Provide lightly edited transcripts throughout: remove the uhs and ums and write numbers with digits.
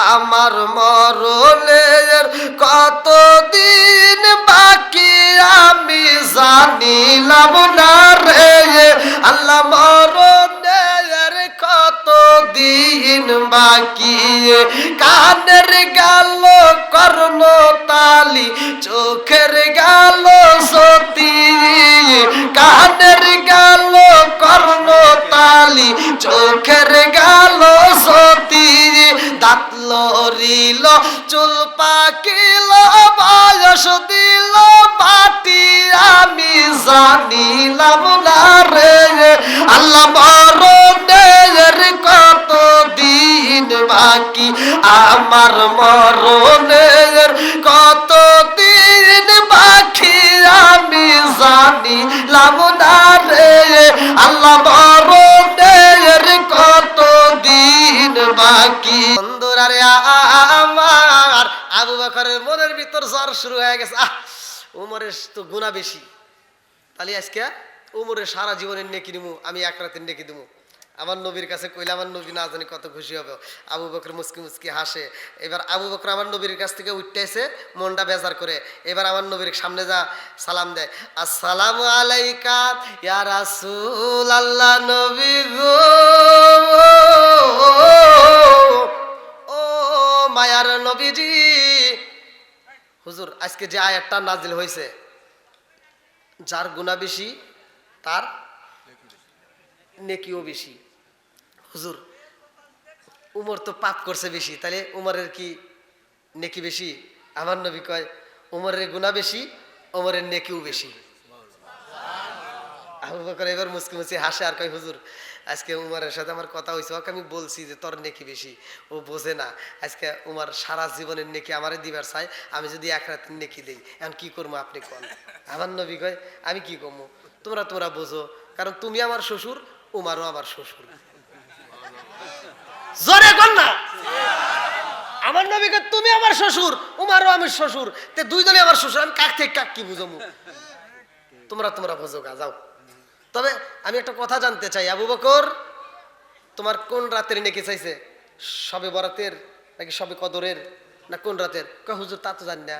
আমার মরণের কতদিন বাকি আমি জানিলাম না রে আল্লাহ মরণের কতদিন বাকি কানের গেল কর্ণ তালি চোখের গেল সতী কানের গেল কর্ণ তালি চোখের গেল সতী দাঁত লড়িল চুল পাকিল বয়স দিল বাটি আমি জানিলাম না রে আল্লাহ মরণের কতদিন বাকি আমার মরণের কতদিন বাকি আমি জানিলাম না রে আল্লাহ মরণের কতদিন বাকি। বন্ধুরা রে আমার আবু বকরের মনের ভিতর জ্বর শুরু হয়ে গেছে। উমরের তো গুনাহ বেশি, তাহলে আজকে উমরের সারা জীবনের নেকি দিমু, আমি এক রাতের নেকি দিমু। আমার নবীর কাছে কইলে আমার নবী না জানি কত খুশি হবে। আবু বকর মুস্কি মুস্কি হাসে। এবার আবু বকর আমার নবীর কাছ থেকে উঠতে এসে মনটা বেজার করে এবার আমার নবীর সামনে যা সালাম দেয়, আসসালামু আলাইকা ইয়া রাসূলুল্লাহ। নবী গো ও মায়ার নবীজি। হুজুর আজকে যে আয়াতটা নাজিল হয়েছে, যার গুনাহ বেশি তার নেকিও বেশি। হুজুর উমর তো পাপ করছে বেশি, তাহলে উমরের কি নেকি বেশি? আমার নবী কয় উমরের গুনাহ বেশি, উমরের নেকিও বেশি। আবু বকর এবার মুসকি মুসকি হাসে আর কয়, হুজুর আজকে উমরের সাথে আমার কথা হয়েছে, ওকে আমি বলছি যে তোর নেকি বেশি, ও বোঝে না। আজকে উমর সারা জীবনের নেকি আমারে দিবার চাই, আমি যদি এক রাতের নেকি দেই, এখন কি করবো আপনি কোন? আমার নবী কয় আমি কি করবো, তোমরা বোঝো, কারণ তুমি আমার শ্বশুর, উমারও আমার শ্বশুর। জোরে কোন না। আমার নবী কয় তুমি আমার শ্বশুর, উমারও আমার শ্বশুর, তে দুই দলে আমার শ্বশুর, আমি কাক থেকে কাক কি বুঝবো? তোমরা বোঝো গা, যাও। তবে আমি একটা কথা জানতে চাই, আবু বকর তোমার কোন রাতের নেকি চাইছে? সবে বরাতের নাকি সবে কদরের না কোন রাতের? কয় হুজুর তা তো জানি না।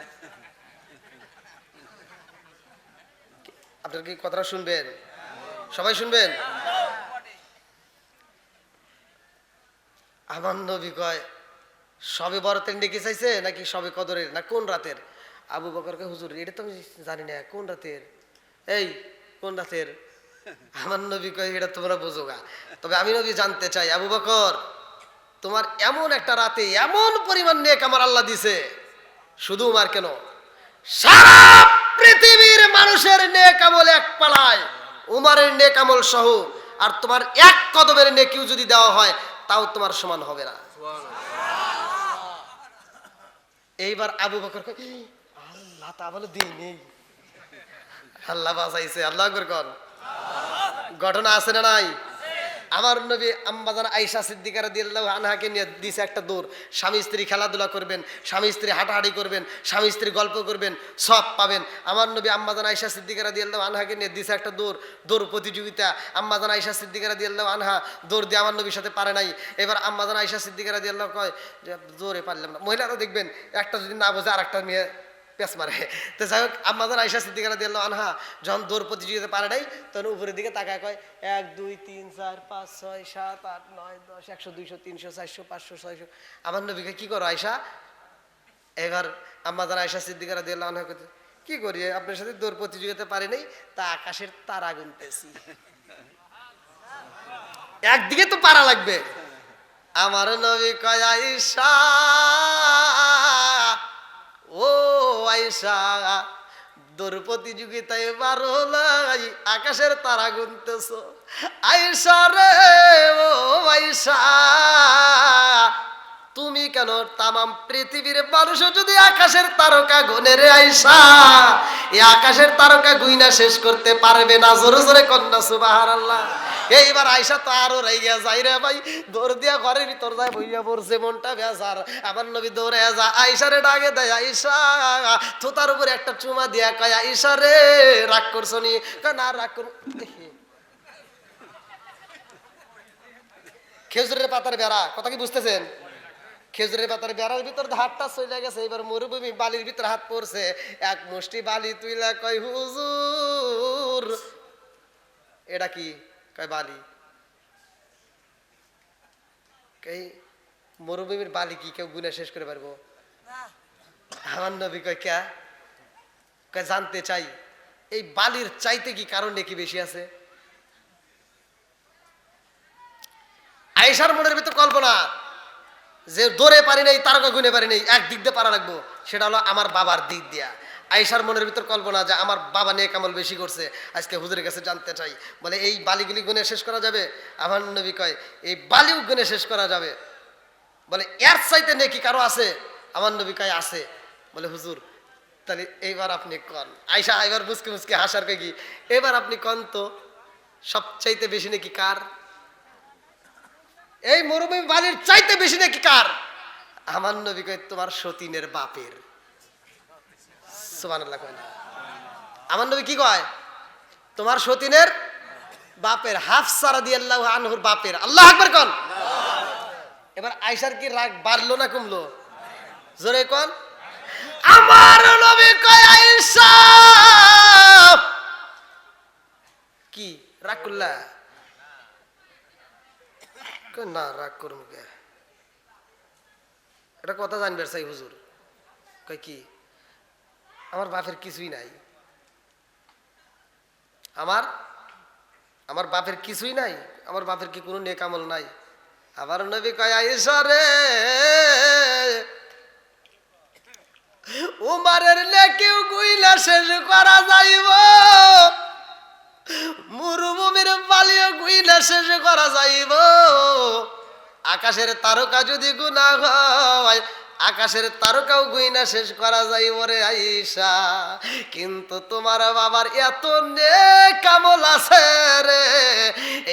আপনার কি কথাটা শুনবেন? সবাই শুনবেন। আমার নবী কয় সবে বরাতের নেকি চাইছে নাকি সবে কদরের না কোন রাতের? আবু বকর কয় হুজুর এটা তো আমি জানি না, কোন রাতের? এই কোন রাতের? আমার নবী কয় এটা তোমরা বোঝো গা। তবে আমি নবী জানতে চাই, আবু বকর তোমার এমন একটা রাতে এমন পরিমাণ নেক আমার আল্লাহ দিছে, শুধু উমার কেন, সারা পৃথিবীর মানুষের নেক আমল এক পালায় উমারের নেক আমল সহ, আর তোমার এক কদমের নেকিও যদি দেওয়া হয় তাও তোমার সমান হবে না। এইবার আবু বকর কয় আল্লাহ তা বলে দিই নেই, আল্লাহ বাঁচাইছে। আল্লাহ আকবার কোন। ঘটনা আছে না নাই? আমার নবী আম্মাজান আয়েশা সিদ্দিকা রাদিয়াল্লাহু আনহাকে নিয়ে দিছে একটা দৌড়। স্বামী স্ত্রী খেলাধুলা করবেন, স্বামী স্ত্রী হাঁটাহাঁটি করবেন, স্বামী স্ত্রী গল্প করবেন, সব পাবেন। আমার নবী আম্মাজান আয়েশা সিদ্দিকা রাদিয়াল্লাহু আনহাকে নিয়ে দিছে একটা দৌড় প্রতিযোগিতা। আম্মাজান আয়েশা সিদ্দিকা রাদিয়াল্লাহু আনহা দৌড় দিয়ে আমার নবীর সাথে পারে নাই। এবার আম্মাজান আয়েশা সিদ্দিকা রাদিয়াল্লাহু কয় যে জোরে পারলাম না। মহিলারা দেখবেন একটা যদি না বোঝে আরেকটা মেয়ে পেঁচ মারে। তো যাই হোক আম্মাজান আয়েশা সিদ্দিকা রাদিয়াল্লাহু আনহা যখন দৌড় প্রতিযোগিতা পারে নাই, তখন উপরের দিকে তাকায় কয় 1 2 3 4 5 6 7 8 9 10 100 200 300 400 500 600। আমার নবীকে কি করো আয়েশা? এবার আম্মাজান আয়েশা সিদ্দিকা রাদিয়াল্লাহু আনহা কয় কি করি, আপনার সাথে দৌড় প্রতিযোগিতা পারি নাই, তা আকাশের তারা গুনতেছি। একদিকে তো পারা লাগবে। আমার নবী কয় আয়েশা, ও আয়েশা দৌড় প্রতিযোগিতায় পারো নাই, আকাশের তারা গুনতেছ। আয়েশা রে ও আয়েশা, তুমি কেন তামাম পৃথিবীর মানুষ যদি আকাশের তারকা গুনে রে আয়েশা, এই আকাশের তারকা গুইনা শেষ করতে পারবে না। জোরে জোরে কন্যা সুবহানাল্লাহ। এইবার আয়েশা তো আরো রাইগা যাই রে ভাই, দৌড় দিয়া ঘরের ভিতর যায় বইয়া পড়ছে, মনটা বেজার। আমার নবী দৌড়ে যা আয়েশারে ডাকে দেয়, আয়েশা থুতার উপরে একটা চুমা দিয়া কয় আয়েশা রে রাগ করছো নি? কয় না রাগ কর। খেজুরের পাতার বেড়া কথা কি বুঝতেছেন? খেজুরের পাতার বেড়ার ভিতর হাতটা চলে গেছে, এবার মরুভূমি বালির ভিতর হাত পড়ছে, এক মুষ্টি বালি তুইলা কয় হুজুর এটা কি? কয় বালি। এই মরুভূমির বালি কি কেউ গুনে শেষ করে পারবো? আমার নবী কয় কে? কয় জানতে চাই এই বালির চাইতে কি কারণ নাকি বেশি আছে? আয়েশার মনের ভিতর কল্পনা যে দৌড়ে পারি নাই, তারকা গুনে পারি নাই, একদিক দিয়ে পারা লাগবো, সেটা হলো আমার বাবার দিক দিয়া। আয়েশার মনের ভিতর কল্পনা যে আমার বাবা নেক আমল বেশি করছে, আজকে হুজুরের কাছে জানতে চাই। বলে এই বালিগুলি গুনে শেষ করা যাবে? আমার নবী কয় এই বালিও গুনে শেষ করা যাবে। বলে এর চাইতে নেকি কারো আছে? আমার নবী কয় আছে। বলে হুজুর তাহলে এইবার আপনি কন। আয়েশা এবার মুসকে মুসকে হাসার কয় কি, এবার আপনি কন তো সবচাইতে বেশি নাকি কার? এই মরুভূমি বালির চাইতে বেশি নাকি কার? আমার নবী কয় তোমার সতীনের বাপের। সুবহানাল্লাহ কয় না? আমার নবী কি কয়? তোমার সতীনের বাপের, হাফসা রাদিয়াল্লাহু আনহুর বাপের। আল্লাহু আকবার কোন। এবার আয়েশার কি রাগ বাড়লো না কমলো? জোরে কোন। আমার নবী কয় আয়েশা কি রাগ করলা? না রাগ করুন কে, এটা কথা জানবার চাই হুজুর। কয় কি? আমার বাপের কিছুই নাই, আমার বাপের কিছুই নাই, আমার বাপের কি কোনো নেক আমল নাই? আমার নবী কয় আয়েশা রে, উমারের নেকিও গুইলা শেষ করা যাইব, মরুভূমির বালিও গুইলা শেষ করা যাইব, আকাশের তারকা যদি গুনাহ হয় আকাশের তারকাও গুইনা শেষ করা যাইব রে আয়েশা, কিন্তু তোমার বাবার এত নেক আমল আছে রে,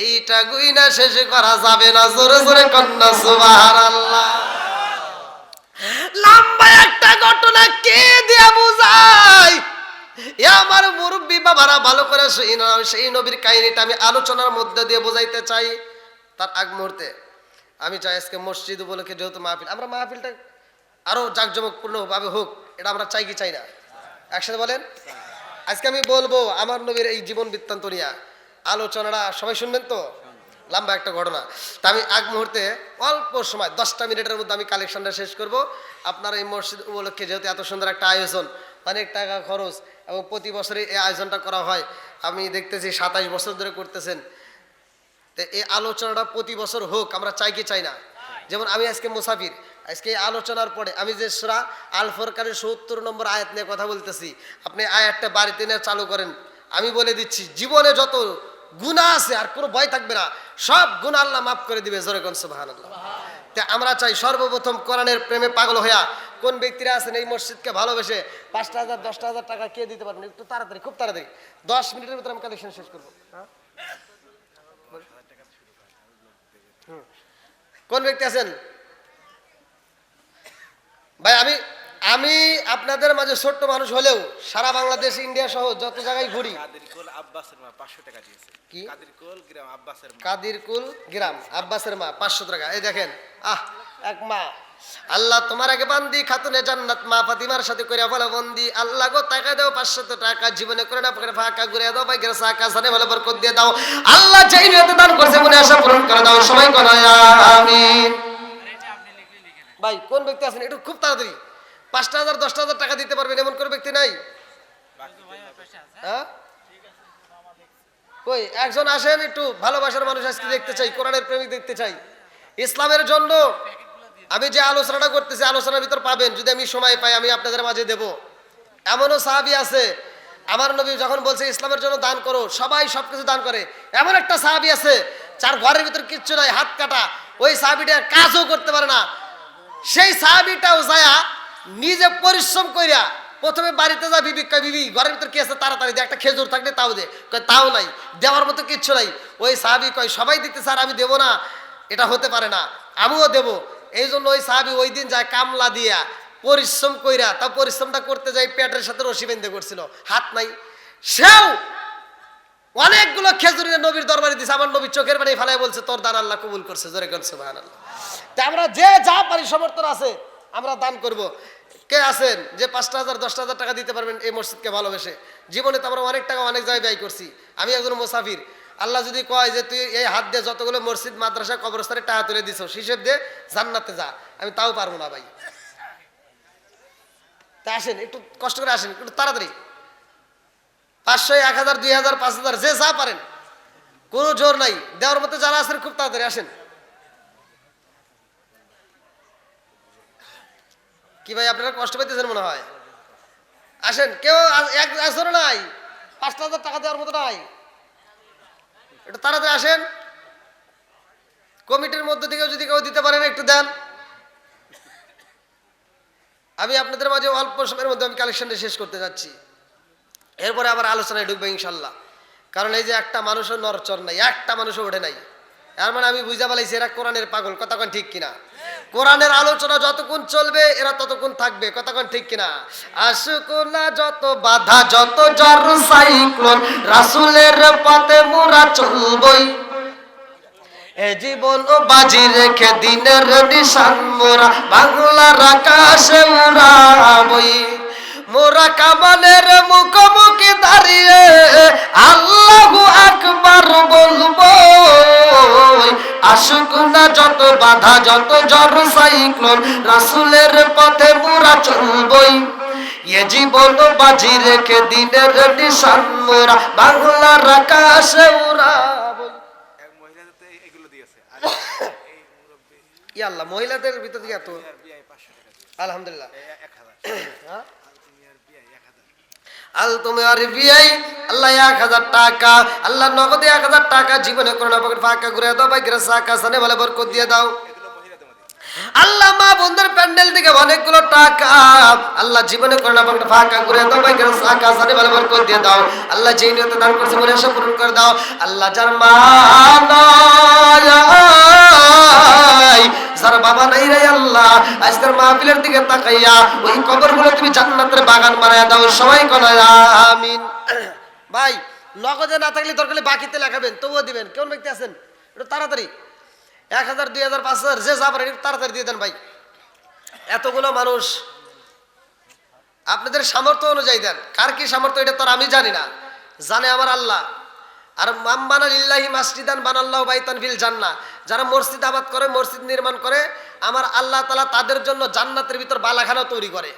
এইটা গুইনা শেষ করা যাবে না। জোরে জোরে কন্যা সুবহানাল্লাহ। লম্বা একটা ঘটনা কে দিয়া বুঝাই? আমার মুরব্বী বাবারা ভালো করে সেই নবীর কাহিনীটা আমি আলোচনার মধ্যে দিয়ে বোঝাইতে চাই। তার আগ মুহূর্তে আমি চাই আজকে মসজিদ উপলক্ষে যেহেতু মাহফিল, আমরা মাহফিলটা আরো জাঁকজমকপূর্ণ ভাবে হোক, এটা আমরা চাই কি চাই না? একসাথে বলেন। আজকে আমি বলবো আমার নবীর এই জীবন বৃত্তান্ত নিয়ে আলোচনাটা, সবাই শুনবেন তো? লম্বা একটা ঘটনা। তা আমি আগ মুহূর্তে অল্প সময় 10টা মিনিটের মধ্যে আমি কালেকশনটা শেষ করব। আপনার এই মসজিদ উপলক্ষে যেহেতু এত সুন্দর একটা আয়োজন, অনেক টাকা খরচ এবং প্রতি বছরই এই আয়োজনটা করা হয়, আমি দেখতেছি 27 বছর ধরে করতেছেন। তো এই আলোচনাটা প্রতি বছর হোক, আমরা চাই কি চাই না? যেমন আমি আজকে মুসাফির, আজকে এই আলোচনার পরে আমি যে সূরা আল ফুরকানের 70 নম্বর আয়াত নিয়ে কথা বলতেছি, আপনি আয়াতটা বাড়িতে নিয়ে চালু করেন। আমি বলে দিচ্ছি জীবনে যত গুনাহ আছে আর কোনো ভয় থাকবে না, সব গুনাহ আল্লাহ মাফ করে দিবে। জোরে কোন সুবহানাল্লাহ। তা আমরা চাই সর্বপ্রথম কোরআনের প্রেমে পাগল হইয়া কোন ব্যক্তিরা আছেন এই মসজিদকে ভালোবেসে 5,000 10,000 টাকা কে দিতে পারবেন? একটু তাড়াতাড়ি, খুব তাড়াতাড়ি, 10 মিনিটের ভিতরে আমি কালেকশন শেষ করবো। কোন ব্যক্তি আছেন ভাই? আমি আপনাদের মাঝে ছোট্ট মানুষ হলেও সারা বাংলাদেশ, ইন্ডিয়া সহ যত জায়গায় ঘুরি। কি কাদিরকুল গ্রাম আব্বাসের মা 500 টাকা। এই দেখেন, এক মা, আল্লাহ তোমার আগে বান্দি খাতুনে জান্নাত মা ফাতিমার সাথে কইরা ফলা বন্দি, আল্লাহ গো টাকা দাও 500 টাকা, জীবনে করে না পকেটে ফাঁকা ঘুরে দাও, ভাই গের সাকা সানে ভালো বরকত দিয়ে দাও। আল্লাহ যেই নিয়তে দান করছে মনে আশা পূরণ করে দাও। সবাই কোনা আমিন। ভাই কোন ব্যক্তি আছেন একটু খুব তাড়াতাড়ি 5,000 10,000 টাকা দিতে পারবেন এমন কোন ব্যক্তি নাই? হ্যাঁ কই একজন আসেন, একটু ভালোবাসার মানুষ আজকে দেখতে চাই, কোরআনের প্রেমিক দেখতে চাই। ইসলামের জন্য আমি যে আলোচনাটা করতেছি আলোচনার ভিতর পাবেন, যদি আমি সময় পাই আমি আপনাদের মাঝে দেব। এমনও সাহাবী আছে, আমার নবী যখন বলছে ইসলামের জন্য দান করো, সবাই সবকিছু দান করে। এমন একটা সাহাবী আছে যার ঘরের ভিতর কিচ্ছু নাই, হাত কাটা, ওই সাহাবীটা কাজও করতে পারে না। সেই সাহাবীটাও যায়া নিজে পরিশ্রম কইরা প্রথমে বাড়িতে যা বিবি কয় বিবি ঘরের ভিতর কি আছে তাড়াতাড়ি দে, একটা খেজুর থাকলে তাও দে, কয় তাও নাই, দেওয়ার মতো কিচ্ছু নাই। ওই সাহাবী কয় সবাই দিতে স্যার আমি দেবো না, এটা হতে পারে না, আমিও দেবো। এই জন্য ওই সাহাবী ওই দিন যায় কামলা দিয়া পরিশ্রম কইরা, তা পরিশ্রমটা করতে যাই পেটের সাথে রশি বেঁধে করছিল, হাত নাই, সেও অনেকগুলো খেজুর নবীর দরবারে দিছে। আমার নবী চোখের পানি ফেলায় বলছে তোর দান আল্লাহ কবুল করছে। জোরে কোন সুবহানাল্লাহ। তা আমরা যে যা পারি সমর্থন আছে আমরা দান করব। কে আছেন যে 5,000 10,000 টাকা দিতে পারবেন এই মসজিদকে ভালোবেসে? জীবনে তো আমরা অনেক টাকা অনেক জায়গায় ব্যয় করছি। আমি একজন মুসাফির, আল্লাহ যদি কয় যে তুই এই হাত দিয়ে যতগুলো মসজিদ মাদ্রাসা কবরস্থানে টাকা তুলে দিছ হিসেব দিয়ে জান্নাতে যা, আমি তাও পারবো না ভাই। তা আসেন একটু কষ্ট করে আসেন, একটু তাড়াতাড়ি 500 1000 2000 5000 যে যা পারেন, কোনো জোর নাই, দেওয়ার মতো যারা আছেন খুব তাড়াতাড়ি আসেন। কি ভাই আপনারা কষ্ট পাইতেছেন মনে হয়? আসেন, কেউ একজন নাই, 5,000 টাকা দেওয়ার মতো নাই, একটু তাড়াতাড়ি আসেন। কমিটির মধ্য থেকেও যদি কেউ দিতে পারেন একটু দেন। আমি আপনাদের মাঝে অল্প সময়ের মধ্যে আমি কালেকশনটা শেষ করতে যাচ্ছি, এরপরে আবার আলোচনায় ঢুকবে ইনশাল্লাহ। কারণ এই যে একটা মানুষও নরচর নাই, একটা মানুষও ওঠে নাই, এর মানে আমি বুঝা পালাইছি এরা কোরআনের পাগল। কতক্ষণ ঠিক কিনা? কোরআনের আলোচনা যতক্ষণ চলবে এরা ততক্ষণ থাকবে। কতক্ষণ ঠিক কিনা? আশুকুনা যত বাধা যত জ্বর সাইক্লোন, রাসূলের পথে মোরা চলবই, এ জীবন ও বাজি রেখে দিনের নিশান মোরা বাংলার আকাশে উড়াবই। মোরা কামানের মুখোমুখি দাঁড়িয়ে আল্লাহু আকবার বলবো, আসুক না যত বাধা যত ঝড় সাইক্লোন, রাসূলের পথে মোরা চলবই, এ জীবন বাজি রেখে দিনের নিশান মোরা বাংলার আকাশে উড়াবই। ইয়া আল্লাহ, মহিলাদের ভিতর থেকে এত আলহামদুলিল্লাহ। আল তুমি আর বিআই আল্লাহ 1000 টাকা, আল্লাহ নগদে 1000 টাকা, জীবনে করোনা পকেট ফাঁকা ঘুরে দাও ভাই, গ্রাসা কাসানে বলে বরকত দিয়ে দাও। আল্লাহ মা বন্ধুর প্যান্ডেল থেকে অনেকগুলো টাকা, আল্লাহ জীবনে করোনা পকেট ফাঁকা ঘুরে দাও ভাই, গ্রাসা কাসানে বলে বরকত দিয়ে দাও। আল্লাহ যেই নিয়তে দান করছে মনে আশা পূরণ করে দাও। আল্লাহ যার মা নাই, যার বাবা নাই রে আল্লাহ, আজকের মাহফিলের দিকে তাকাইয়া ওই কবরগুলো তুমি জান্নাতের বাগান বানায় দাও। সবাই কয় আমিন। ভাই নগদে না থাকলে দরকার বাকিতে লেখাবেন, তবুও দিবেন। কেমন ব্যক্তি আছেন একটু তাড়াতাড়ি 1000 2000 5000 যে যা পারেন একটু তাড়াতাড়ি দিয়ে দেন ভাই। এতগুলো মানুষ আপনাদের সামর্থ্য অনুযায়ী দেন। কার কি সামর্থ্য এটা তো আমি জানি না, জানে আমার আল্লাহ। আর মাম্বানা লিল্লাহি মাসজিদান বানাল্লাহু বাইতান ফিল জান্নাহ, যারা মসজিদ আবাদ করে মসজিদ নির্মাণ করে আমার আল্লাহ তাআলা তাদের জন্য জান্নাতের ভিতর বালাখানা তৈরি করে।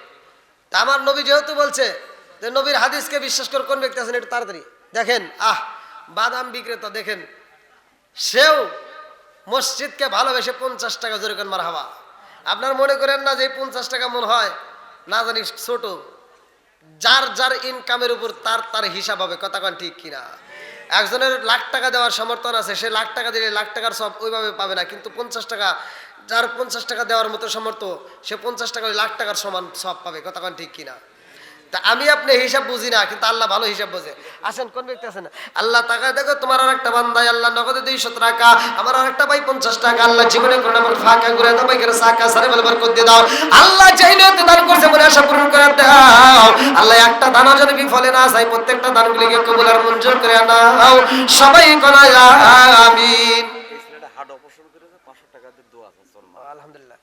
তা আমার নবী যেহেতু বলছে যে নবীর হাদিসকে বিশ্বাস করে কোন ব্যক্তি আছেন একটু তাড়াতাড়ি দেখেন। বাদাম বিক্রেতা দেখেন, সেও মসজিদকে ভালোবেসে 50 টাকা জোরে করেন মারহাবা। আপনার মনে করেন না যে 50 টাকা মন হয় না জানি ছোট, যার যার ইনকামের উপর তার তার হিসাব হবে। কথা কোন ঠিক কিনা? একজনের লাখ টাকা দেওয়ার সমর্থন আছে, সে লাখ টাকা দিলে লাখ টাকার সব ওইভাবে পাবে না, কিন্তু 50 টাকা, যার 50 টাকা দেওয়ার মতো সমর্থ সে 50 টাকা লাখ টাকার সমান সব পাবে। কথা কোন ঠিক কিনা? তা আমি আপনি হিসাব বুঝি না, কিন্তু আল্লাহ ভালো হিসাব বোঝে। আসেন কোন ব্যক্তি আছেন? আল্লাহ টাকা দেখো তোমার আর একটা বান্দায় আল্লাহ নগদে 200 টাকা, আমার আর একটা ভাই 50 টাকা, আল্লাহ জীবনে কোনো আমার ফাঁকা ঘুরে দাও ভাই, করে সাকা সারে বলে বরকত দিয়ে দাও। আল্লাহ যেই নিয়তে দান করছে মনে আশা পূরণ করে দাও। আল্লাহ একটা দানা যেন বিফলে না যায়, প্রত্যেকটা দানগুলিকে কবুল আর মঞ্জুর করে নাও। সবাই কোন আমিন। আলহামদুলিল্লাহ।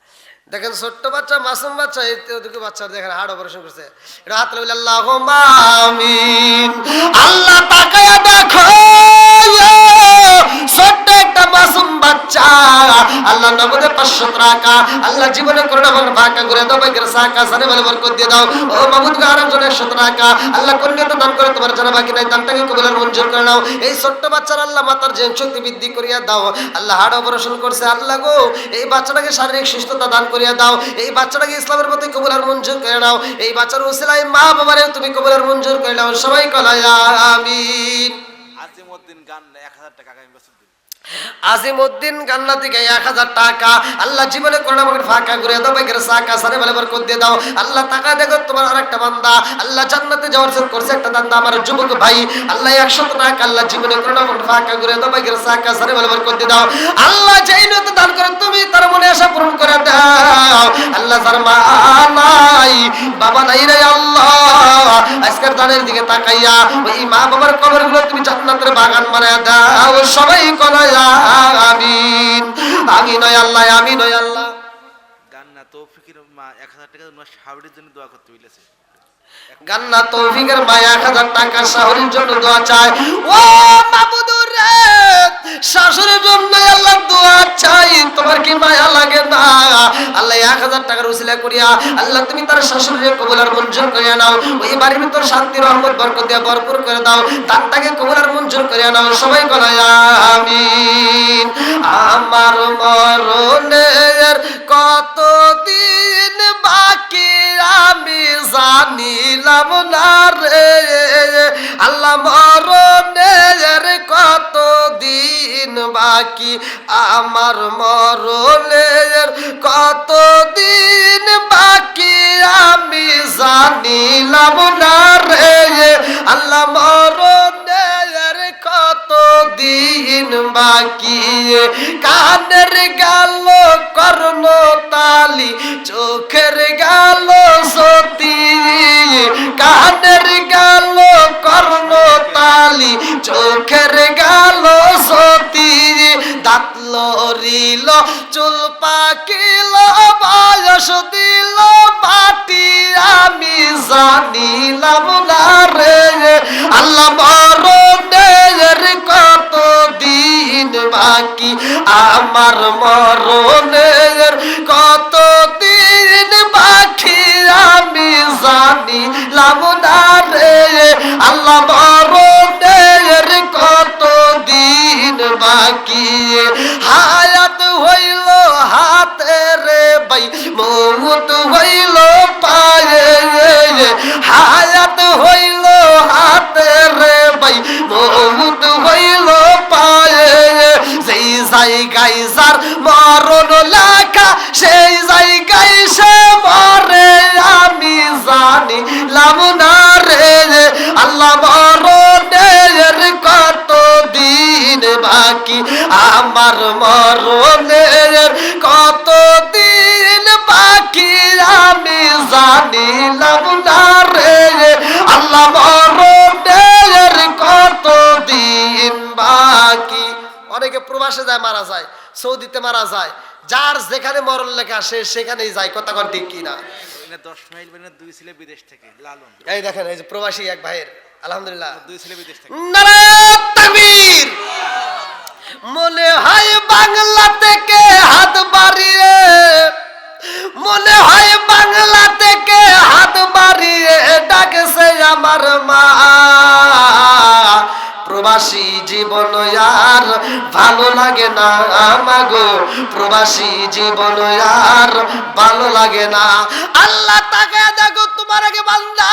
দেখেন ছোট্ট বাচ্চা, মাসুম বাচ্চা, এই বাচ্চা দেখেন হার্ট অপারেশন করছে। এটা হাত লাগলে আল্লাহুম্মা আমিন। আল্লাহ তাকায়া দেখো ছোট্ট একটা মাসুম বাচ্চা, আল্লাহ নগদে 500 টাকা, আল্লাহ জীবনে করোনা ভাঙা ফাঁকা করে দাও ভাই, সাকা সারে বলে বরকত দিয়ে দাও। ও মাহমুদ কে আরেকজন 100 টাকা, আল্লাহ কন্যাতে দান করে তোমার জানা বাকি নাই, দানটাকে কবুল আর মঞ্জুর করে নাও। এই ছোট্ট বাচ্চার আল্লাহ মাতার জেন শক্তি বৃদ্ধি করিয়া দাও। আল্লাহ হার্ট অপারেশন করছে, আল্লাহ গো এই বাচ্চাটাকে শারীরিক সুস্থতা দান করিয়া দাও। এই বাচ্চাটাকে ইসলামের প্রতি কবুল আর মঞ্জুর করে নাও। এই বাচ্চার উসিলায় মা বাবারে তুমি কবুল আর মঞ্জুর করে নাও। সবাই কয় আমিন। আজিমউদ্দিন গান 1000 টাকা আগামী বছর দিন। আজিমউদ্দিন গান্না থেকে 1000 টাকা, আল্লাহ জীবনে করোনা পকেট ফাঁকা ঘুরে দাও ভাই, করে সাকা সারে বলে বরকত দিয়ে দাও। আল্লাহ টাকা দেখো তোমার আরেকটা বান্দা আল্লাহ জান্নাতে যাওয়ার জন্য করছে একটা দান্দা, আমার যুবক ভাই আল্লাহ 100 টাকা, আল্লাহ জীবনে করোনা পকেট ফাঁকা ঘুরে দাও ভাই, করে সাকা সারে বলে বরকত দিয়ে দাও। আল্লাহ যেই নিয়তে দান করে তুমি তার মনে আশা পূরণ করে দাও। আল্লাহ যার মা নাই বাবা নাই রে আল্লাহ, আজকের দানের দিকে তাকাইয়া ওই মা বাবার কবরগুলো তুমি জান্নাতের বাগান বানায়া দাও। সবাই কয় আমিন। আমিন ওই আল্লাহ, আমিন ওই আল্লাহ। গান্না তৌফিকের মা 1000 টাকা ওনার শাওরির জন্য দোয়া করতে বলেছে। গান্না তৌফিকের মা 1000 টাকা শাশুড়ির জন্য দোয়া চায়। ও মাবুদুর রে, শাশুড়ির জন্য আল্লাহ দোয়া চাই, তোমার কি মায়া লাগে না? আল্লাহ 1000 টাকার উসিলা করিয়া আল্লাহ তুমি তার শাশুড়ির কবুল আর মঞ্জুর করিয়া নাও। ওই বাড়ির ভিতর শান্তি রহমত বরকত দিয়ে ভরপুর করে দাও। দানটাকে কবুল আর মঞ্জুর করিয়া নাও। সবাই বলে আমিন। আমার মরণের কতদিন বাকি আমি জানিলাম না রে আল্লাহ, মরণের কতদিন বাকি আমার মরণের কতদিন বাকি আমি জানিলাম না রে আল্লাহ, মরণের কতদিন বাকি কানের গেল কর্ণ তালি চোখের গেল সতী কানের গেল কর্ণ তালি চোখের গেল সতী দাঁত লরিল চুল পাকিল বয়স দিল মাটি আমি জানিলাম না রে আল্লাহ, মরণের কতদিন বাকি আমার মরণের কতদিন বাকি আমি জানিলাম না রে আল্লাহ, মরণের কতদিন বাকি হায়াত হইল হাতে রে ভাই মৌত হইল পায়ে হায়াত হইল হাতে রে ভাই মৌত হইল পায়ে যেই জায়গায় যার মরণ লেখা সেই জায়গায় সে মরে আমি জানিলাম না রে আল্লাহ, মরণের কতদিন বাকি আমার মরণের কতদিন বাকি আমি জানিলাম না রে আল্লাহ, মরণের কতদিন বাকি। অনেকে প্রবাসে যায়, মারা যায়, সৌদিতে মারা যায়, যার যেখানে মরণ লেখা সে সেখানেই যায়। কথা কোন ঠিক কিনা? 10 মাইল বেনে 2 ছেলে বিদেশ থেকে লালন। এই দেখেন, এই যে প্রবাসী এক ভাইয়ের আলহামদুলিল্লাহ 2 ছেলে বিদেশ থেকে। নারায়ে তাকবীর। মনে হয় বাংলা থেকে হাত বাড়িয়ে, মনে হয় বাংলা থেকে হাত বাড়িয়ে ডাকছে আমার মা। প্রবাসী জীবন আর ভালো লাগে না আমাগো, প্রবাসী জীবন আর ভালো লাগে না। আল্লাহ তাকে দেখো তোমার আগে বান্দা,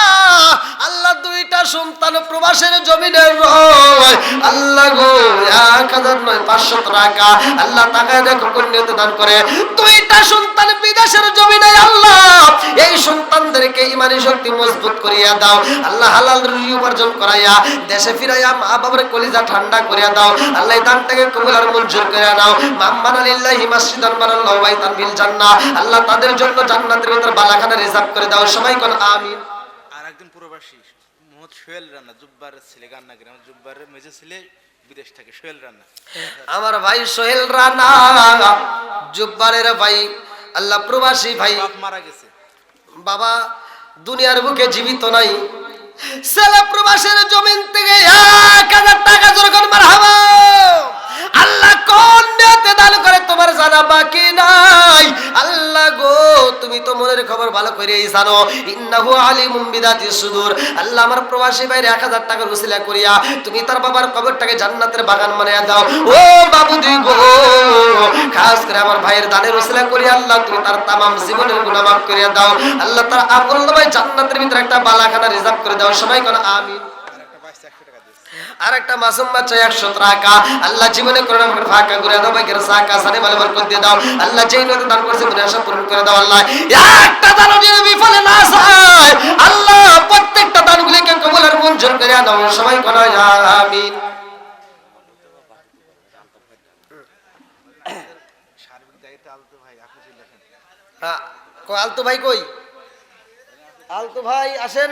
আল্লাহ 2টা সন্তান প্রবাসের জমিনে রয় আল্লাহ গো 1500 টাকা আল্লাহ তাকে দেখো কন্যাতে দান করে। 2টা সন্তান বিদেশের জমিনে আল্লাহ এই সন্তানদেরকে ইমানি শক্তি মজবুত করিয়া দাও আল্লাহ, হালাল রুজি উপার্জন করাইয়া দেশে ফিরাইয়া মা বাবার কলিজা ঠান্ডা করিয়া দাও আল্লাহ, এই দানটাকে কবুল আর মঞ্জুর করে নাও। মাম্মানা লিল্লাহি মাসজিদান বানাল্লাহু বাইতান ফিল জান্নাহ, আল্লাহ তাদের জন্য জান্নাতের ভিতর বালাখানা রিজার্ভ করে দাও। সবাই কোন আমিন। আর একজন প্রবাসী মোহাম্মদ সোহেল রানা, জুব্বারের ছেলে, গান্না গ্রাম জুব্বারের মেজে ছেলে, বিদেশ থেকে সোহেল রানা। আমার ভাই সোহেল রানা জুব্বারের ভাই, আল্লাহ প্রবাসী ভাই, বাপ মারা গেছে, বাবা দুনিয়ার বুকে জীবিত নাই, ছেলে প্রবাসের জমিন থেকে 1000 টাকা যখন মারহাবা আল্লাহ কোন নিয়তে দান করে তোমার জানা বাকি নাই। আল্লাহ গো তুমি তো মনের খবর ভালো করেই জানো, ইন্নাহু আলিমুম বিদাতিস সুদূর। আল্লাহ আমার প্রবাসী ভাইরে 1000 টাকার উসিলা করিয়া তুমি তার বাবার কবরটাকে জান্নাতের বাগান বানায়া দাও। ও বাবুজি গো, খাস করে আমার ভাইয়ের দানের উসিলা করিয়া আল্লাহ তুমি তার তামাম জীবনের গুনাহ মাফ করিয়া দাও আল্লাহ, তার আপন ভাই জান্নাতের ভিতরে একটা বালাখানা রিজার্ভ করে দাও। সবাই কোন আমিন। আর একটা মাসুম বাচ্চা 100 টাকা আল্লাহ জীবনে করোনা ফাঁকা করে দাও, ভাগ্যের সাকা সানে ভালো বরকত দিয়ে দাও আল্লাহ, যেই নদী দান করছে দুনিয়া সব পূরণ করে দাও আল্লাহ, একটা দান যদি বিফলে না যায় আল্লাহ প্রত্যেকটা দানগুলিকে কবুল আর মঞ্জুর করে দাও। সবাই কোন আমিন। সার্বিক দায়িত্ব আলতো ভাই, আপনি চলে আসেন। হ্যাঁ, আলতো ভাই কই? আলতো ভাই আসেন।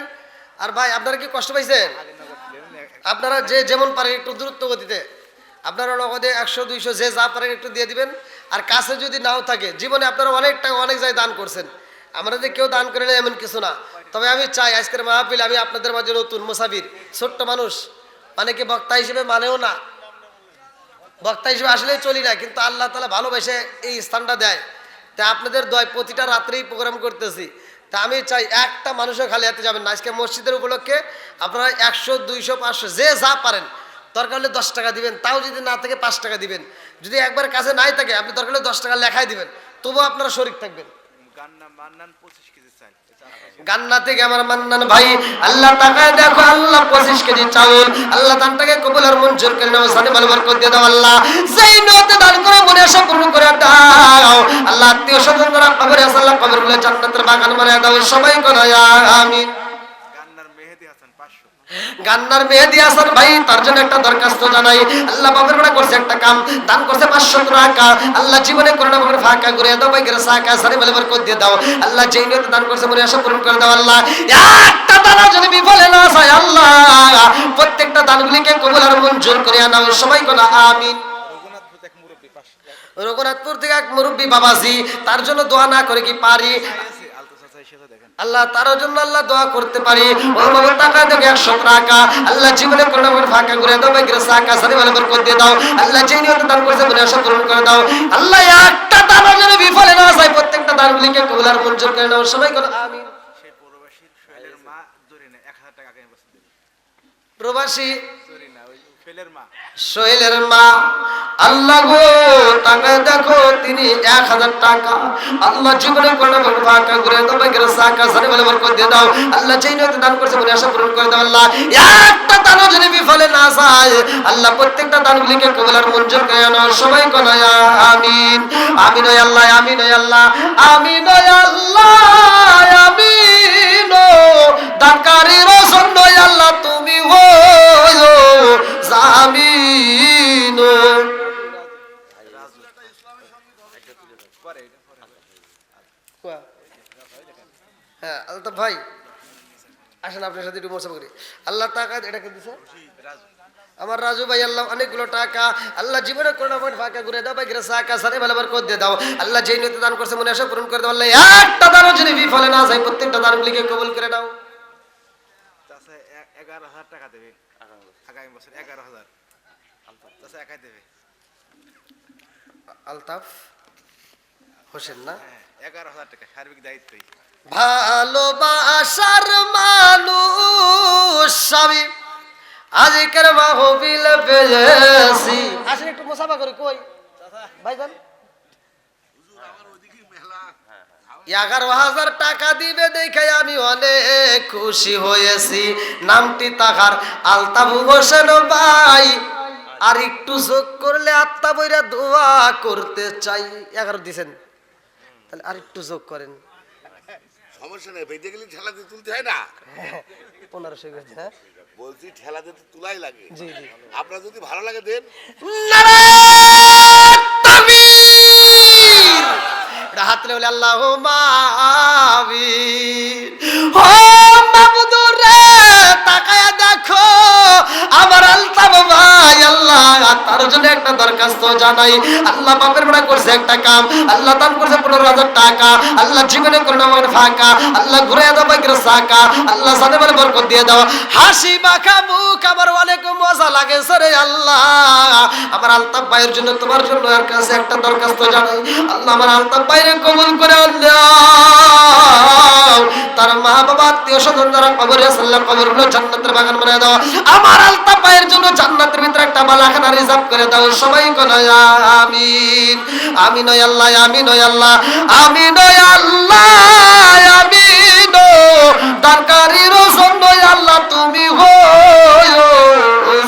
আর ভাই আপনারা কি কষ্ট পাইছেন? আগে নগদ দিলেন, আপনারা যে যেমন পারেন একটু দ্রুত গতিতে আপনারা নগদে 100 200 যে যা পারেন একটু দিয়ে দিবেন। আর কাছে যদি নাও থাকে, জীবনে আপনারা অনেক টাকা অনেক জায়গায় দান করছেন, আমরা যে কেউ দান করে না এমন কিছু না। তবে আমি চাই আজকের মাহফিল আমি আপনাদের মাঝে নতুন মুসাফির, ছোট্ট মানুষ, মানে কি বক্তা হিসেবে মানেও না, বক্তা হিসেবে আসলেই চলি না, কিন্তু আল্লাহ তাআলা ভালোবেসে এই স্থানটা দেয়। তা আপনাদের দয় প্রতিটা রাত্রেই প্রোগ্রাম করতেছি। তা আমি চাই একটা মানুষও খালি হাতে যাবেন না। আজকে মসজিদের উপলক্ষে আপনারা 100 200 500 যে যা পারেন, দরকার হলে 10 টাকা দিবেন, তাও যদি না থাকে 5 টাকা দিবেন। যদি একবার কাছে নাই থাকে আপনি দরকার হলে 10 টাকা লেখাই দিবেন, তবুও আপনারা শরীক থাকবেন। গান্না মান্নান 25 কেজি চাল। গান্না থেকে আমার মান্নান ভাই, আল্লাহ তাকায় দেখো, আল্লাহ 25 কেজি চাউল, আল্লাহ দানটাকে কবুল আর মঞ্জুর করে নাও, সানি ভালো বরকত দিয়ে দাও আল্লাহ। যেই নিয়তে দান করে মনে আশা পূর্ণ করে দাও আল্লাহ। আত্মীয় স্বজন যারা কবরে আছে আল্লাহ কবরগুলো জান্নাতের বাগান বানায় দাও, সবাই কোন আমিন। গান্নার মেহেদি হাসান 500। গান্নার মেহেদি হাসান ভাই, তার জন্য একটা দরখাস্ত জানাই। আল্লাহ বাবার বড় করছে একটা কাম, দান করছে 500 টাকা, আল্লাহ জীবনে করোনা বাবার ফাঁকা করে দাও, ভাই গেরে সাকা সারি বলে বরকত দিয়ে দাও আল্লাহ। যেই নিয়তে দান করছে মনে আশা পূরণ করে দাও আল্লাহ। একটা দানা যদি বিফলে না যায় আল্লাহ, প্রত্যেকটা দানগুলিকে কবুল আর মঞ্জুর করে নাও, সবাই কোন আমিন। রঘুনাথপুর এক মুরব্বী 500। রঘুনাথপুর থেকে এক মুরব্বী বাবাজি, তার জন্য দোয়া না করে কি পারি? আলতো চাচা এসে দেখেন। আল্লাহ তার জন্য আল্লাহ দোয়া করতে পারি। ও বাবা টাকা দেবে 100 টাকা, আল্লাহ জীবনে কোনো রকম ফাঁকা করে দাও, ভাই সাকা সারি ভালো বরকত দিয়ে দাও আল্লাহ। যেই নিয়তে দান করছে মনে আশা পূরণ করে দাও আল্লাহ। একটা দান যেন বিফলে না যায়, প্রত্যেকটা দানগুলিকে কবুল আর মঞ্জুর করে নাও, সবাই করে আমিন। সেই প্রবাসীর সোহেলের মা জরিনা 1000 টাকা আগামী বছর দেবে। প্রবাসী জরিনা ওই সোহেলের মা। সোহেলের মা, আল্লাহ গো টাকা দেখো, তিনি 1000 টাকা, আল্লাহ জীবনে কোনো রকম ফাঁকা করে দাও, ভাই সাকা সারি ভালো বরকত দিয়ে দাও আল্লাহ। যেই নিয়তে দান করছে মনে আশা পূরণ করে দাও আল্লাহ। একটা দানও যদি বিফলে না যায় আল্লাহ, প্রত্যেকটা দানগুলিকে কবুল আর মঞ্জুর করে নাও, সবাই কোন আমিন। আমিন ওয়া আল্লাহ, আমিন ওয়া আল্লাহ, আমিন ওয়া আল্লাহ, আমিন। দানকারীর জন্য আল্লাহ তুমি হও জামিন। রাজু পরে এটা পরে। হ্যাঁ আলতাফ ভাই আসেন, আপনার সাথে একটু মোসাফা করি। আল্লাহ টাকা এটা কে দিছে? রাজু আমার রাজু ভাই, আল্লাহ অনেকগুলো টাকা, আল্লাহ জীবনে করোনা পয়েন্ট ফাঁকা করে দাও, ভাই সাকা সারি ভালো বরকত দিয়ে দাও আল্লাহ। যেই নিয়তে দান করছে মনে আশা পূরণ করে দাও আল্লাহ। একটা দানও যদি বিফলে না যায়, প্রত্যেকটা দানগুলিকে কবুল করে দাও। চাচা 11,000 টাকা দেবে আগামী বছর। 11,000 চাচা একাই দেবে। আলতাফ হোসেন না? হ্যাঁ 11,000 টাকা সার্বিক দায়িত্বই। ভালোবাসার মানুষ আমি আজকের মাহফিল পেয়েছি। আসেন একটু মোসাফা করি। কই ভাইজান? 11,000 টাকা দিবে দেখে আমি অনেক খুশি হয়েছি। নামটি তাহার আলতাফ হোসেন ভাই, আর একটু যোগ করলে আত্মা বইরা দোয়া করতে চাই। 11 দিছেন, তাহলে আর একটু যোগ করেন। সমস্যা নেই, বেঁধে গেলে ঠেলা দিয়ে তুলতে হয় না। 1500 করে দিন, হ্যাঁ? বলছি ঠেলা দিয়ে তো তুলাই লাগে। জি জি। আপনার যদি ভালো লাগে দেন। নারায়ে তাকবীর! এটা হাত তুলে বলে আল্লাহুম্মা আমিন। ও মাবুদুর রে, তাকায়া দেখো আমার আলতাফ ভাই, আল্লাহ তার জন্য একটা দরখাস্ত জানাই। আল্লাহ বাপের বেড়া করছে একটা কাম, আল্লাহ দান করছে 15,000 টাকা, আল্লাহ জীবনে করে না ফাঁকা, আল্লাহ ঘুরে দাও বাইকের সাকা, আল্লাহ সাথে বলে বরকত দিয়ে দাও। হাসি মাখা মুখ আমার অনেক মজা লাগে সরে আল্লাহ। আমার আলতাফ ভাইয়ের জন্য তোমার জন্য এর কাছে একটা দরখাস্ত জানাই, আল্লাহ আমার আলতাফ ভাইরে কবুল করে আল্লাহ। তার মা বাবা আত্মীয় স্বজন যারা কবরে আছে আল্লাহ কবরগুলো জান্নাতের বাগান বানায় দাও। আমার আলতাফ ভাইয়ের জন্য জান্নাতের ভিতরে একটা বালাখানা রিজার্ভ করে দাও, সবাই কোনা আমিন। আমিন ওয়া আল্লাহ, আমিন ওয়া আল্লাহ, আমিন ওয়া আল্লাহ, আমিন। দানকারীর জন্য আল্লাহ তুমি হও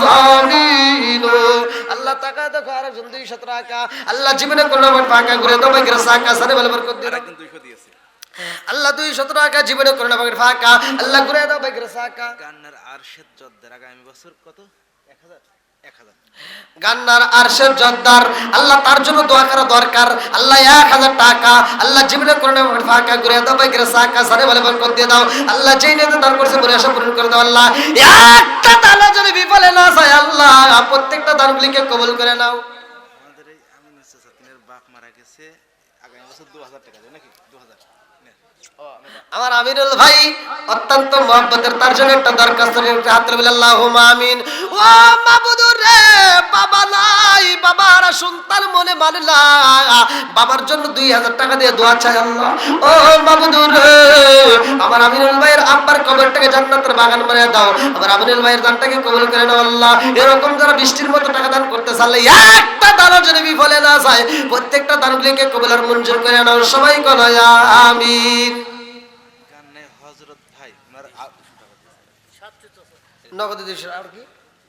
জামিন। আল্লাহ টাকা দেখো আর জন 200 টাকা, আল্লাহ জীবনে কোনো ফাঁকা করে দাও, ভাই সাকা সারে ভালো বরকত দিয়ে দাও। আরেকজন 200 দিয়েছে। আল্লাহ 200 টাকা জীবনে করোনা বাগের ফাঁকা, আল্লাহ ঘুরে দাও বাইকের সাকা। গান্নার আরশেদ জদ্দার আগামী বছর কত? 1000 1000 গান্নার আরশের জদ্দার আল্লাহ তার জন্য দোয়া করা দরকার। আল্লাহ 1000 টাকা আল্লাহ জীবনে করোনা ফাঁকা করে দাও, বাইকের সাকা সারে বলে বরকত দিয়ে দাও। আল্লাহ যেই নিয়তে দান করছে মনে আশা পূরণ করে দাও। আল্লাহ একটা দানও যদি বিফলে না যায় আল্লাহ প্রত্যেকটা দানগুলিকে কবুল করে নাও। আমাদের এই আমিন চাচাতিনের বাপ মারা গেছে, আগামী বছর 2000 টাকা দেয় নাকি 2000 আমার আমিনুল ভাই অত্যন্ত মহব্বতের, তার জন্য একটা দরখাস্ত হাত বলে আল্লাহুম্মা আমিন। ও মাবুদুর রে, বাবা নাই, বাবার সন্তান মনে মানে না, বাবার জন্য 2000 টাকা দিয়ে দোয়া চাই আল্লাহ। ও মাবুদুর রে, আমার আমিনুল ভাইয়ের আব্বার কবরটাকে জান্নাতের বাগান বানিয়ে দাও, আমার আমিনুল ভাইয়ের দানটাকে কবুল করে নাও আল্লাহ। এরকম যারা বৃষ্টির মতো টাকা দান করতে চাইলে একটা দানও যদি বিফলে না যায় প্রত্যেকটা দানগুলিকে কবুল আর মঞ্জুর করে নাও। সবাই বলো ইয়া আমিন। গান্নায় হযরত ভাই ওনার নগদ 200 আর কি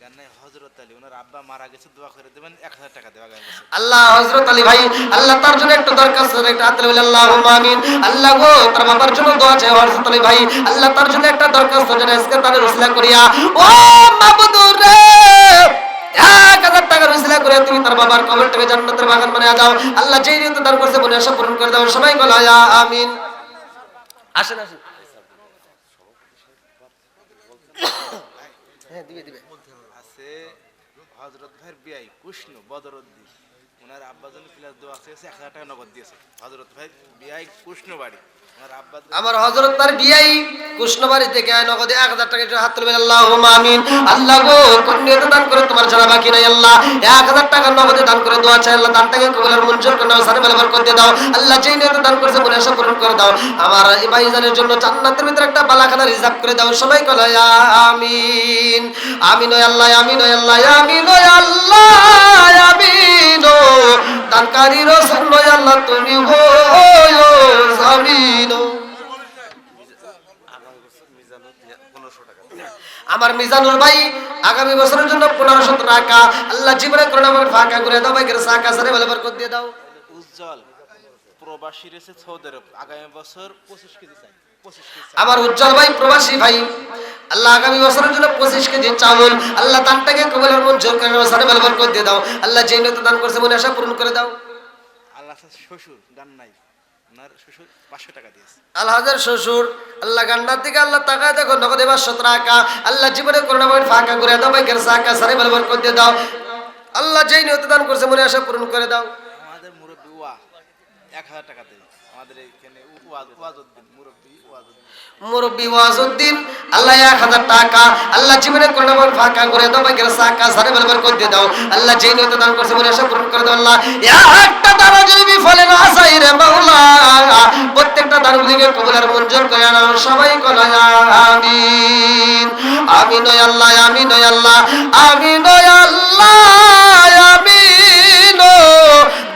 গান্নায় হযরত আলী ওনার আব্বা মারা গেছে, দোয়া করে দেবেন 1000 টাকা দেওয়া আগামী বছর। আল্লাহ হযরত আলী ভাই আল্লাহ তার জন্য একটা দরখাস্ত একটা হাত তুলে আল্লাহুম্মা আমিন। আল্লাহ গো তার বাবার জন্য দোয়া চাই হযরত আলী ভাই, আল্লাহ তার জন্য একটা দরখাস্ত যেন আজকে তার উসিলা করিয়া ও মাবুদুর রে 1000 টাকার উসিলা করে তুমি তার বাবার কবরটাকে জান্নাতের বাগান বানিয়ে দাও। আল্লাহ যেই নিয়ত দান করছে মনে আশা পূরণ করে দাও। সবাই বলো ইয়া আমিন। আসেন আসেন, হ্যাঁ দিবে দিবে। আছে হযরত ভাইয়ের বিয়াই কৃষ্ণ বদরউদ্দিন, ওনার আব্বা জন্য প্লাস দোয়া চেয়েছে 1000 টাকা নগদ দিয়েছে। হযরত ভাই বিয়াই কৃষ্ণ বাড়ি, ওনার আব্বা আমার হযরত তার বিয়াই কৃষ্ণবাড়ি থেকে নগদে 1000 টাকা হাত তুলবেন আল্লাহুম্মা আমিন। আল্লাহ গো কোন নিয়তে দান করে তোমার জানা বাকি নাই আল্লাহ 1000 টাকা নগদে দান করে দোয়া চাই আল্লাহ দানটাকে কবুল আর মঞ্জুর করে নাও, সারে বরকত দিয়ে দাও। আল্লাহ যেই নিয়তে দান করেছে মনে আশা পূরণ করে দাও। আমার এই ভাইজানের জন্য জান্নাতের ভিতরে একটা বালাখানা রিজার্ভ করে দাও। সবাই বলো ইয়া আমিন। আমিন ও আল্লাহ, আমিন ও আল্লাহ, আমিন ও আল্লাহ, আমিন ও দানকারীর জন্য আল্লাহ তুমি হো আমিন। আমার মিজানুর ভাই আগামী বছরের জন্য 1500 টাকা আল্লাহ জীবনে করোনা ফাঁকা করে দাও, বাইকের সাকা সারে বলে বরকত দিয়ে দাও। উজ্জ্বল প্রবাসী রয়েছে সৌদি আরব, আগামী বছর 25 কেজি চাই, 25 কেজি চাই। আমার উজ্জ্বল ভাই প্রবাসী ভাই আল্লাহ আগামী বছরের জন্য 25 কেজি চাউল আল্লাহ দানটাকে কবুল আর মঞ্জুর করে নাও, সারে বলে বরকত দিয়ে দাও। আল্লাহ যেই নিয়তে দান করছে মনে আশা পূরণ করে দাও। আল্লাহ শ্বশুর গান্নাই ওনার শ্বশুর 500 টাকা দিয়েছে। আলহাজের শ্বশুর আল্লাহ গান্নার দিকে আল্লাহ তাকায় দেখো নগদে 500 টাকা আল্লাহ জীবনে করোনা ফাঁকা করে দাও, বাইকের সাকা সারে বলে বরকত দিয়ে দাও। আল্লাহ যেই নিয়তে দান করছে মনে আশা পূরণ করে দাও। আমাদের মুরব্বী ওয়া 1000 টাকা দেয়, আমাদের এখানে ওয়াজউদ্দিন মুরব্বী ওয়াজউদ্দিন, মুরব্বী ওয়াজউদ্দিন আল্লাহ 1000 টাকা আল্লাহ জীবনে করোনা ফাঁকা করে দাও, বাইকের সাকা সারে বলে বরকত দিয়ে দাও। আল্লাহ যেই নিয়তে দান করছে মনে আশা পূরণ করে দাও। আল্লাহ একটা দানা যদি বিফলে না যায় রে মাওলা প্রত্যেকটা দানগুলিকে কবুল আর মঞ্জুর করে নাও। সবাই বলো আমিন। আমিন ও আল্লাহ, আমিন ও আল্লাহ, আমিন ও আল্লাহ, আমিন ও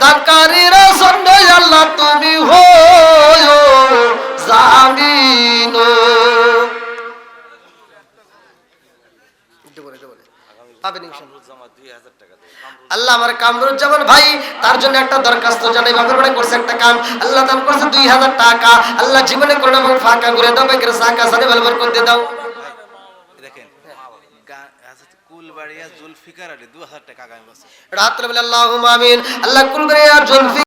দানকারীর জন্য আল্লাহ তুমি হো জামিন। পাবেন ইনশাআল্লাহ। আল্লাহ আমার কামরুজ্জামান ভাই তার জন্য একটা দরখাস্ত জানাই, বাবার বাড়ি করছে একটা কাম আল্লাহ দান করছে 2000 টাকা আল্লাহ জীবনে করোনা ফাঁকা করে দাও, বাইকের সাকা সারে বলে বরকত দিয়ে দাও। দেখেন কুলবাড়িয়া জুলফিকার আলী 2000 টাকা আগামী বছর। রাত্রে বলে আল্লাহুম্মা আমিন। আল্লাহ কুলবাড়িয়া জুলফি